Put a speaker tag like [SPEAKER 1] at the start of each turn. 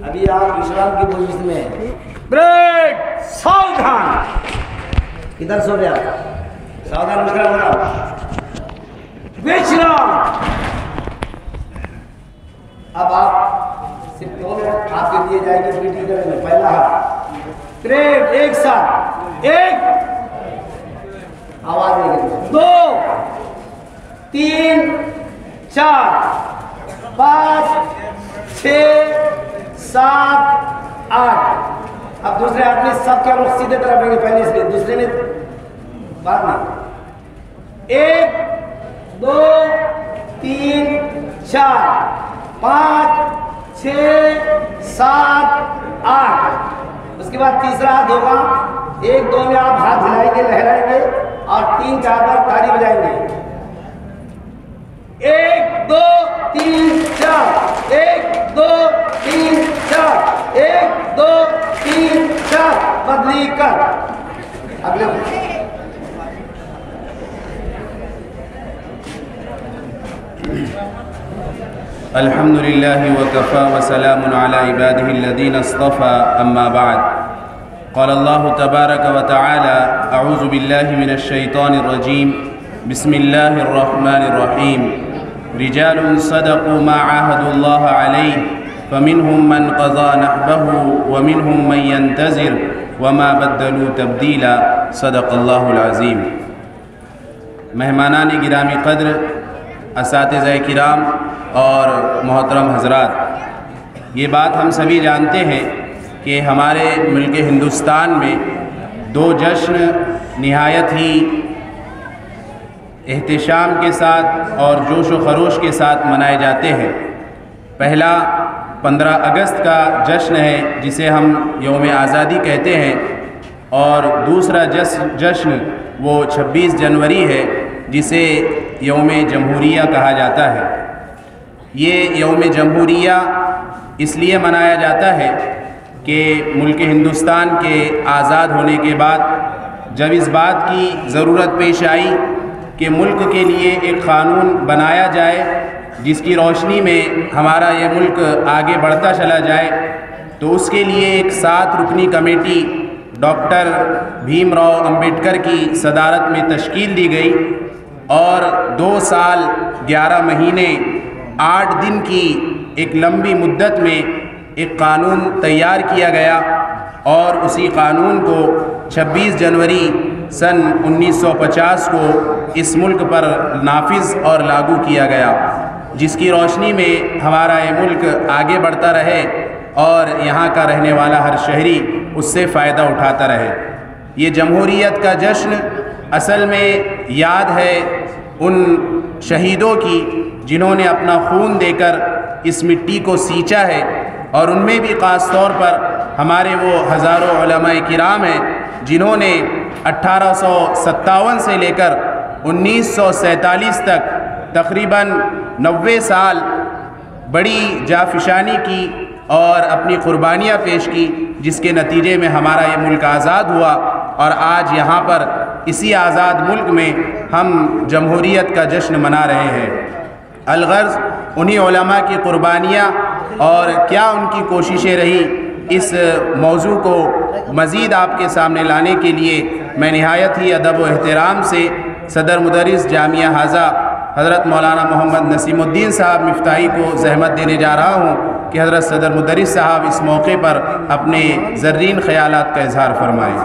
[SPEAKER 1] ابھی آپ وشرام کی پوزیشن میں ہیں. بریک. ساودھان. کدھر سو رہے آپ؟ ساودھان وشرام ہو رہا. وشرام. اب آپ صرف 2 منٹ آپ کے دیے جائے گی. پیٹی کریں گے. پہلا ہاتھ. بریک. ایک ساتھ. ایک. آواز نہیں کریں. 2 3 4 5 6 7 8. اب دوسرے آدمی سب کے رخ سیدھے طرف ہیں گے پہلے سے. دوسرے میں بات نہیں. 1 2 3 4 5 6 7 8. اس کے بعد تیسرا ہاتھ ہوگا. 1 2 میں آپ ہاتھ ہلائیں گے, لہرائیں گے, اور 3 4 پر تالی بجائیں گے. 1 2 3 4. 1 2 3 4. 1 2 3 4. بدلی کر. اگلے
[SPEAKER 2] الحمد لله وكفى وسلام على عباده الذين اصطفى أما بعد. قال الله تبارك وتعالى أعوذ بالله من الشيطان الرجيم بسم الله الرحمن الرحيم. رجال صدقوا ما عاهدوا الله عليه فمنهم من قضى نحبه ومنهم من ينتظر وما بدلوا تبديلا. صدق الله العظيم. مہمانان گرامی قدر، اساتذہ کرام اور محترم حضرات، یہ بات ہم سبھی جانتے ہیں کہ ہمارے ملک ہندوستان میں 2 جشن نہایت ہی احتشام کے ساتھ اور جوش و خروش کے ساتھ منائے جاتے ہیں. پہلا 15 اگست کا جشن ہے جسے ہم یوم آزادی کہتے ہیں، اور دوسرا جشن وہ 26 جنوری ہے جسے یوم جمہوریہ کہا جاتا ہے. یہ یوم جمہوریہ اس لیے منایا جاتا ہے کہ ملک ہندوستان کے آزاد ہونے کے بعد جب اس بات کی ضرورت پیش آئی کہ ملک کے لیے ایک قانون بنایا جائے جس کی روشنی میں ہمارا یہ ملک آگے بڑھتا چلا جائے، تو اس کے لیے ایک 7 رکنی کمیٹی ڈاکٹر بھیم راؤ امبیڈکر کی صدارت میں تشکیل دی گئی، اور 2 سال 11 مہینے 8 دن کی ایک لمبی مدت میں ایک قانون تیار کیا گیا، اور اسی قانون کو 26 جنوری سن 1950 کو اس ملک پر نافذ اور لاگو کیا گیا، جس کی روشنی میں ہمارا یہ ملک آگے بڑھتا رہے اور یہاں کا رہنے والا ہر شہری اس سے فائدہ اٹھاتا رہے. یہ جمہوریت کا جشن اصل میں یاد ہے ان شہیدوں کی جنہوں نے اپنا خون دے کر اس مٹی کو سینچا ہے، اور ان میں بھی خاص طور پر ہمارے وہ ہزاروں علماء کرام ہیں جنہوں نے 1857 سے لے کر 1947 تک تقریباً 90 سال بڑی جافشانی کی اور اپنی قربانیاں پیش کی، جس کے نتیجے میں ہمارا یہ ملک آزاد ہوا، اور آج یہاں پر اسی آزاد ملک میں ہم جمہوریت کا جشن منا رہے ہیں. الغرض انہی علماء کی قربانیاں اور کیا ان کی کوششیں رہی، اس موضوع کو مزید آپ کے سامنے لانے کے لیے میں نہایت ہی ادب و احترام سے صدر مدرس جامعہ حاضہ حضرت مولانا محمد نسیم الدین صاحب مفتاحی کو زحمت دینے جا رہا ہوں کہ حضرت صدر مدرس صاحب اس موقع پر اپنے زرین خیالات کا اظہار فرمائیں.